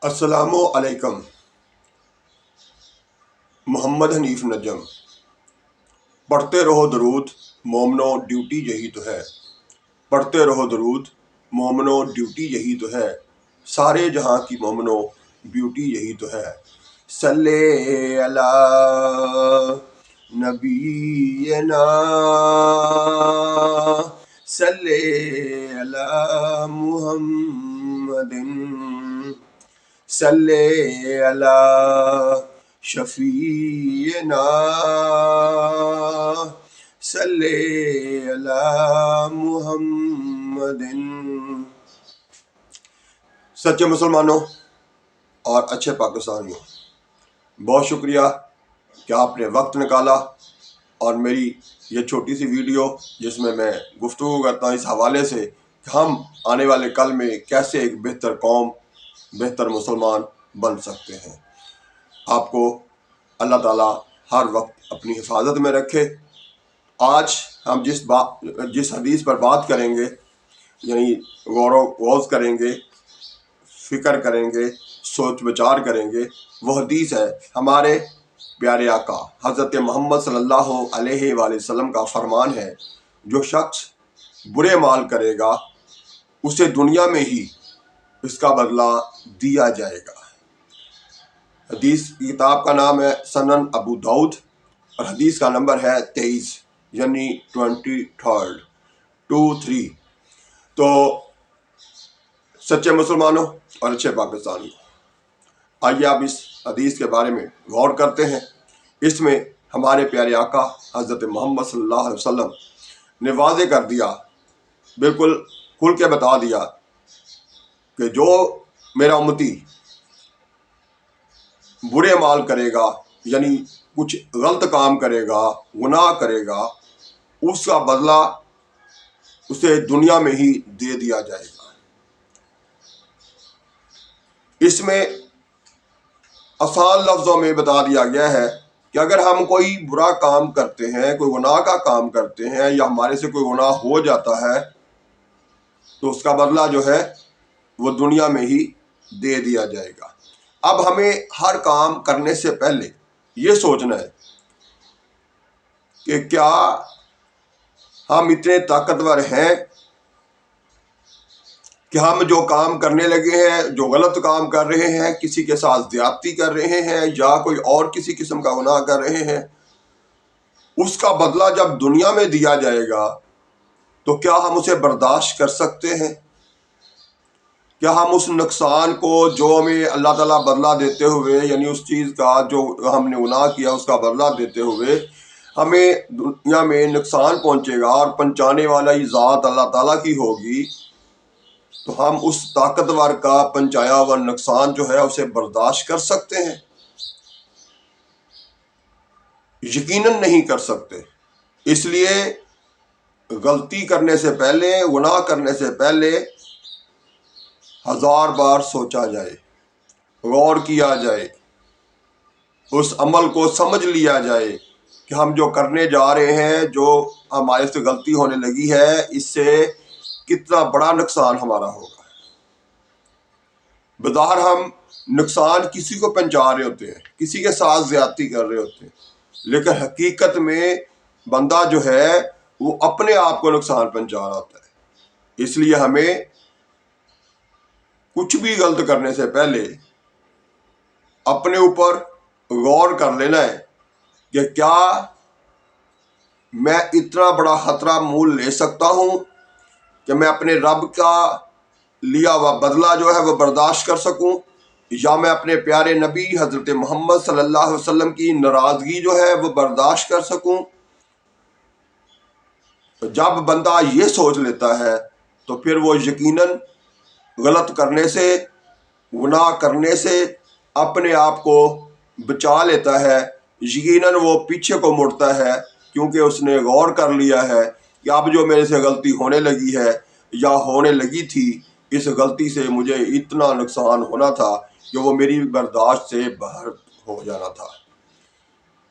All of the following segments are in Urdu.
السلام علیکم۔ محمد حنیف نجم۔ پڑھتے رہو درود مومنو، ڈیوٹی یہی تو ہے۔ پڑھتے رہو درود مومنو، ڈیوٹی یہی تو ہے۔ سارے جہاں کی مومنو، بیوٹی یہی تو ہے۔ صلی علی نبینا، صلی علی محمد، صلی علی شفیعنا، صلی علی محمد۔ سچے مسلمانوں اور اچھے پاکستانیوں، بہت شکریہ کہ آپ نے وقت نکالا اور میری یہ چھوٹی سی ویڈیو جس میں گفتگو کرتا ہوں اس حوالے سے کہ ہم آنے والے کل میں کیسے ایک بہتر قوم، بہتر مسلمان بن سکتے ہیں۔ آپ کو اللہ تعالیٰ ہر وقت اپنی حفاظت میں رکھے۔ آج ہم جس حدیث پر بات کریں گے، یعنی غور و غوض کریں گے، فکر کریں گے، سوچ بچار کریں گے، وہ حدیث ہے ہمارے پیارے آقا حضرت محمد صلی اللہ علیہ وآلہ وسلم کا فرمان ہے، جو شخص برے مال کرے گا اسے دنیا میں ہی اس کا بدلہ دیا جائے گا۔ حدیث کی کتاب کا نام ہے سنن ابو داؤد اور حدیث کا نمبر ہے 23، یعنی 23۔ تو سچے مسلمانوں اور اچھے پاکستانیوں، آئیے آپ اس حدیث کے بارے میں غور کرتے ہیں۔ اس میں ہمارے پیارے آقا حضرت محمد صلی اللہ علیہ وسلم نے واضح کر دیا، بالکل کھل کے بتا دیا کہ جو میرا امتی برے مال کرے گا، یعنی کچھ غلط کام کرے گا، گناہ کرے گا، اس کا بدلہ اسے دنیا میں ہی دے دیا جائے گا۔ اس میں آسان لفظوں میں بتا دیا گیا ہے کہ اگر ہم کوئی برا کام کرتے ہیں، کوئی گناہ کا کام کرتے ہیں، یا ہمارے سے کوئی گناہ ہو جاتا ہے تو اس کا بدلہ جو ہے وہ دنیا میں ہی دے دیا جائے گا۔ اب ہمیں ہر کام کرنے سے پہلے یہ سوچنا ہے کہ کیا ہم اتنے طاقتور ہیں کہ ہم جو کام کرنے لگے ہیں، جو غلط کام کر رہے ہیں، کسی کے ساتھ زیادتی کر رہے ہیں یا کوئی اور کسی قسم کا گناہ کر رہے ہیں، اس کا بدلہ جب دنیا میں دیا جائے گا تو کیا ہم اسے برداشت کر سکتے ہیں؟ کیا ہم اس نقصان کو جو ہمیں اللہ تعالیٰ بدلہ دیتے ہوئے، یعنی اس چیز کا جو ہم نے گناہ کیا اس کا بدلہ دیتے ہوئے ہمیں دنیا میں نقصان پہنچے گا اور پہنچانے والا ہی ذات اللہ تعالیٰ کی ہوگی، تو ہم اس طاقتور کا پہنچایا ہوا نقصان جو ہے اسے برداشت کر سکتے ہیں؟ یقیناً نہیں کر سکتے۔ اس لیے غلطی کرنے سے پہلے، گناہ کرنے سے پہلے 1000 بار سوچا جائے، غور کیا جائے، اس عمل کو سمجھ لیا جائے کہ ہم جو کرنے جا رہے ہیں، جو ہمارے سے غلطی ہونے لگی ہے، اس سے کتنا بڑا نقصان ہمارا ہوگا۔ بظاہر ہم نقصان کسی کو پہنچا رہے ہوتے ہیں، کسی کے ساتھ زیادتی کر رہے ہوتے ہیں، لیکن حقیقت میں بندہ جو ہے وہ اپنے آپ کو نقصان پہنچا رہا ہوتا ہے۔ اس لیے ہمیں کچھ بھی غلط کرنے سے پہلے اپنے اوپر غور کر لینا ہے کہ کیا میں اتنا بڑا خطرہ مول لے سکتا ہوں کہ میں اپنے رب کا لیا ہوا بدلہ جو ہے وہ برداشت کر سکوں، یا میں اپنے پیارے نبی حضرت محمد صلی اللہ علیہ وسلم کی ناراضگی جو ہے وہ برداشت کر سکوں۔ جب بندہ یہ سوچ لیتا ہے تو پھر وہ یقیناً غلط کرنے سے، گناہ کرنے سے اپنے آپ کو بچا لیتا ہے، یقیناً وہ پیچھے کو مڑتا ہے، کیونکہ اس نے غور کر لیا ہے کہ اب جو میرے سے غلطی ہونے لگی ہے یا ہونے لگی تھی، اس غلطی سے مجھے اتنا نقصان ہونا تھا کہ وہ میری برداشت سے باہر ہو جانا تھا۔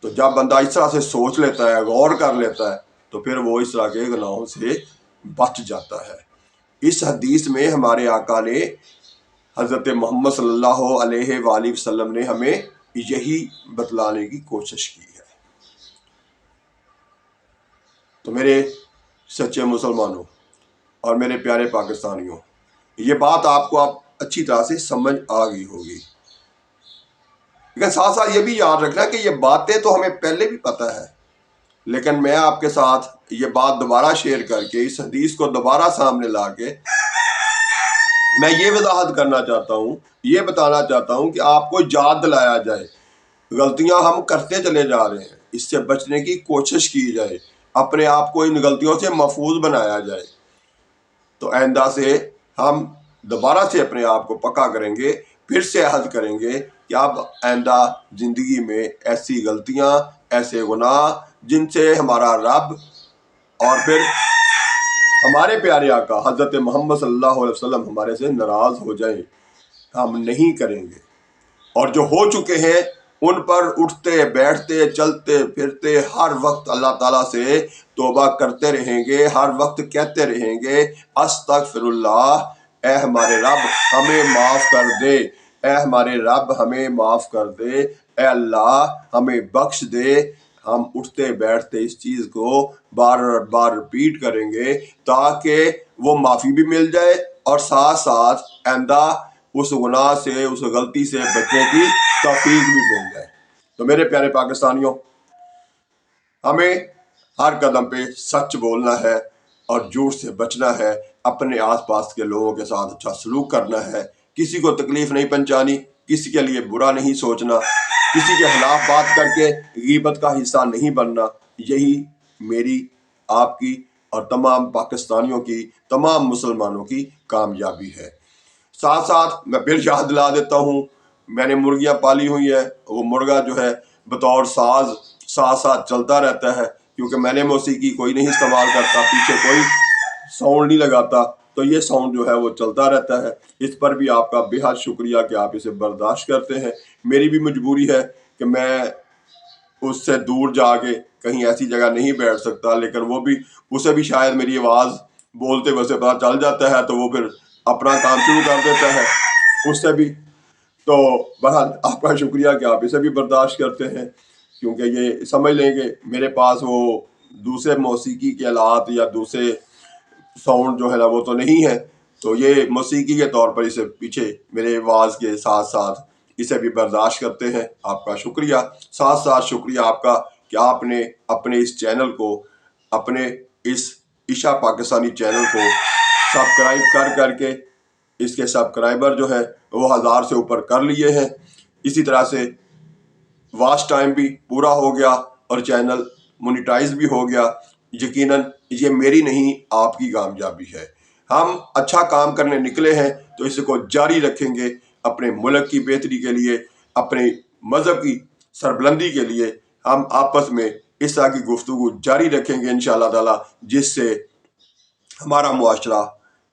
تو جب بندہ اس طرح سے سوچ لیتا ہے، غور کر لیتا ہے، تو پھر وہ اس طرح کے گناہوں سے بچ جاتا ہے۔ اس حدیث میں ہمارے آقا نے حضرت محمد صلی اللہ علیہ وآلہ وسلم نے ہمیں یہی بتلانے کی کوشش کی ہے۔ تو میرے سچے مسلمانوں اور میرے پیارے پاکستانیوں، یہ بات آپ کو اچھی طرح سے سمجھ آ گئی ہوگی، لیکن ساتھ ساتھ یہ بھی یاد رکھنا کہ یہ باتیں تو ہمیں پہلے بھی پتہ ہے، لیکن میں آپ کے ساتھ یہ بات دوبارہ شیئر کر کے، اس حدیث کو دوبارہ سامنے لا کے میں یہ وضاحت کرنا چاہتا ہوں، یہ بتانا چاہتا ہوں کہ آپ کو یاد دلایا جائے، غلطیاں ہم کرتے چلے جا رہے ہیں، اس سے بچنے کی کوشش کی جائے، اپنے آپ کو ان غلطیوں سے محفوظ بنایا جائے، تو آئندہ سے ہم دوبارہ سے اپنے آپ کو پکا کریں گے، پھر سے عہد کریں گے کہ اب آئندہ زندگی میں ایسی غلطیاں، ایسے گناہ جن سے ہمارا رب اور پھر ہمارے پیارے آقا حضرت محمد صلی اللہ علیہ وسلم ہمارے سے ناراض ہو جائیں، ہم نہیں کریں گے، اور جو ہو چکے ہیں ان پر اٹھتے بیٹھتے چلتے پھرتے ہر وقت اللہ تعالیٰ سے توبہ کرتے رہیں گے، ہر وقت کہتے رہیں گے استغفر اللہ، اے ہمارے رب ہمیں معاف کر دے، اے ہمارے رب ہمیں معاف کر دے، اے اللہ ہمیں بخش دے۔ ہم اٹھتے بیٹھتے اس چیز کو بار بار رپیٹ کریں گے تاکہ وہ معافی بھی مل جائے اور ساتھ ساتھ آئندہ اس گناہ سے، اس غلطی سے بچنے کی توفیق بھی مل جائے۔ تو میرے پیارے پاکستانیوں، ہمیں ہر قدم پہ سچ بولنا ہے اور جھوٹ سے بچنا ہے، اپنے آس پاس کے لوگوں کے ساتھ اچھا سلوک کرنا ہے، کسی کو تکلیف نہیں پہنچانی، کسی کے لیے برا نہیں سوچنا، کسی کے خلاف بات کر کے غیبت کا حصہ نہیں بننا۔ یہی میری، آپ کی اور تمام پاکستانیوں کی، تمام مسلمانوں کی کامیابی ہے۔ ساتھ ساتھ میں پھر یاد دلا دیتا ہوں، میں نے مرغیاں پالی ہوئی ہے، وہ مرغا جو ہے بطور ساز ساتھ ساتھ چلتا رہتا ہے، کیونکہ میں نے موسیقی کوئی نہیں استعمال کرتا، پیچھے کوئی ساؤنڈ نہیں لگاتا، تو یہ ساؤنڈ جو ہے وہ چلتا رہتا ہے۔ اس پر بھی آپ کا بے حد شکریہ کہ آپ اسے برداشت کرتے ہیں۔ میری بھی مجبوری ہے کہ میں اس سے دور جا کے کہیں ایسی جگہ نہیں بیٹھ سکتا، لیکن وہ بھی، اسے بھی شاید میری آواز بولتے ویسے پتا چل جاتا ہے، تو وہ پھر اپنا کام شروع کر دیتا ہے اس سے بھی۔ تو بہرحال آپ کا شکریہ کہ آپ اسے بھی برداشت کرتے ہیں، کیونکہ یہ سمجھ لیں گے میرے پاس وہ دوسرے موسیقی کے آلات یا دوسرے ساؤنڈ جو ہے نا وہ تو نہیں ہے، تو یہ موسیقی کے طور پر اسے پیچھے میرے آواز کے ساتھ ساتھ اسے بھی برداشت کرتے ہیں۔ آپ کا شکریہ، ساتھ ساتھ شکریہ آپ کا کہ آپ نے اپنے اس چینل کو، اپنے اس عشاء پاکستانی چینل کو سبسکرائب کر کے اس کے سبسکرائبر جو ہے وہ 1000 سے اوپر کر لیے ہیں۔ اسی طرح سے واچ ٹائم بھی پورا ہو گیا اور چینل مونیٹائز بھی ہو گیا۔ یقیناً یہ میری نہیں، آپ کی کامیابی ہے۔ ہم اچھا کام کرنے نکلے ہیں تو اس کو جاری رکھیں گے، اپنے ملک کی بہتری کے لیے، اپنے مذہب کی سربلندی کے لیے ہم آپس میں اس طرح کی گفتگو جاری رکھیں گے انشاءاللہ تعالی، جس سے ہمارا معاشرہ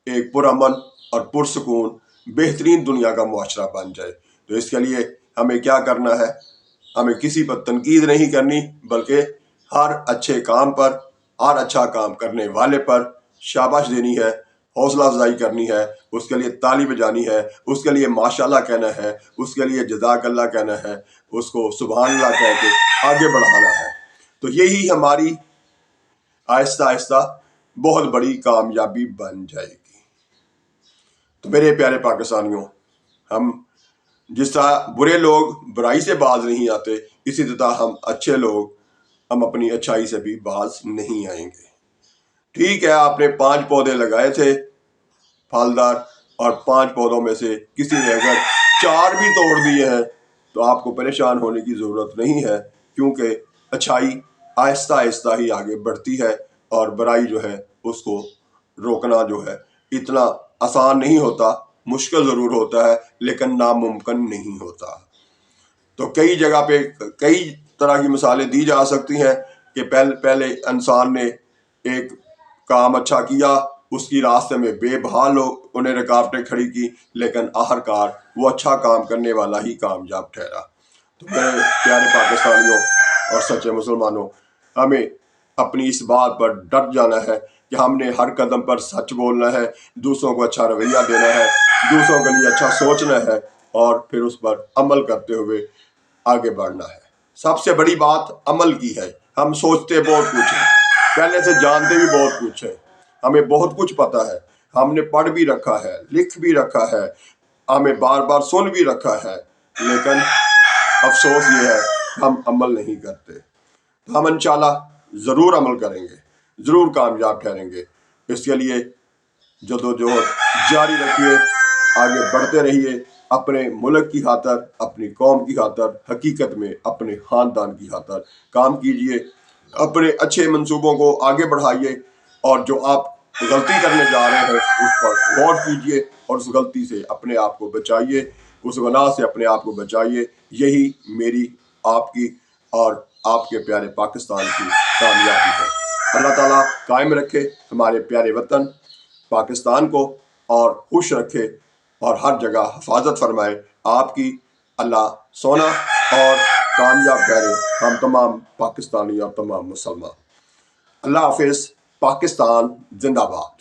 ایک پرامن اور پرسکون بہترین دنیا کا معاشرہ بن جائے۔ تو اس کے لیے ہمیں کیا کرنا ہے؟ ہمیں کسی پر تنقید نہیں کرنی، بلکہ ہر اچھے کام پر، ہر اچھا کام کرنے والے پر شاباش دینی ہے، حوصلہ افزائی کرنی ہے، اس کے لیے تالی بجانی ہے، اس کے لیے ماشاءاللہ کہنا ہے، اس کے لیے جزاک اللہ کہنا ہے، اس کو سبحان اللہ کہہ کے آگے بڑھانا ہے۔ تو یہی ہماری آہستہ آہستہ بہت بڑی کامیابی بن جائے گی۔ تو میرے پیارے پاکستانیوں، ہم جس طرح برے لوگ برائی سے باز نہیں آتے، اسی طرح ہم اچھے لوگ ہم اپنی اچھائی سے بھی باز نہیں آئیں گے۔ ٹھیک ہے، آپ نے 5 پودے لگائے تھے پھلدار، اور 5 پودوں میں سے کسی نے اگر 4 بھی توڑ دیے ہیں تو آپ کو پریشان ہونے کی ضرورت نہیں ہے، کیونکہ اچھائی آہستہ آہستہ ہی آگے بڑھتی ہے، اور برائی جو ہے اس کو روکنا جو ہے اتنا آسان نہیں ہوتا، مشکل ضرور ہوتا ہے لیکن ناممکن نہیں ہوتا۔ تو کئی جگہ پہ کئی طرح کی مثالیں دی جا سکتی ہیں کہ پہلے انسان نے ایک کام اچھا کیا، اس کی راستے میں بے بہا لوگ انہیں رکاوٹیں کھڑی کی، لیکن آخرکار وہ اچھا کام کرنے والا ہی کامیاب ٹھہرا۔ تو میرے پیارے پاکستانیوں اور سچے مسلمانوں، ہمیں اپنی اس بات پر ڈٹ جانا ہے کہ ہم نے ہر قدم پر سچ بولنا ہے، دوسروں کو اچھا رویہ دینا ہے، دوسروں کے لیے اچھا سوچنا ہے اور پھر اس پر عمل کرتے ہوئے آگے بڑھنا ہے۔ سب سے بڑی بات عمل کی ہے۔ ہم سوچتے بہت کچھ ہے، پہلے سے جانتے بھی بہت کچھ ہے، ہمیں بہت کچھ پتا ہے، ہم نے پڑھ بھی رکھا ہے، لکھ بھی رکھا ہے، ہمیں بار بار سن بھی رکھا ہے، لیکن افسوس یہ ہے ہم عمل نہیں کرتے۔ ہم انشاءاللہ ضرور عمل کریں گے، ضرور کامیاب ٹھہریں گے۔ اس کے لیے جدوجہد جاری رکھیے، آگے بڑھتے رہیے، اپنے ملک کی خاطر، اپنی قوم کی خاطر، حقیقت میں اپنے خاندان کی خاطر کام کیجیے، اپنے اچھے منصوبوں کو آگے بڑھائیے، اور جو آپ غلطی کرنے جا رہے ہیں اس پر غور کیجیے اور اس غلطی سے اپنے آپ کو بچائیے، اس گناہ سے اپنے آپ کو بچائیے۔ یہی میری، آپ کی اور آپ کے پیارے پاکستان کی کامیابی ہے۔ اللہ تعالیٰ قائم رکھے ہمارے پیارے وطن پاکستان کو، اور خوش رکھے اور ہر جگہ حفاظت فرمائے آپ کی۔ اللہ سونا اور کامیاب کرے ہم تمام پاکستانی اور تمام مسلمان۔ اللہ حافظ۔ پاکستان زندہ باد۔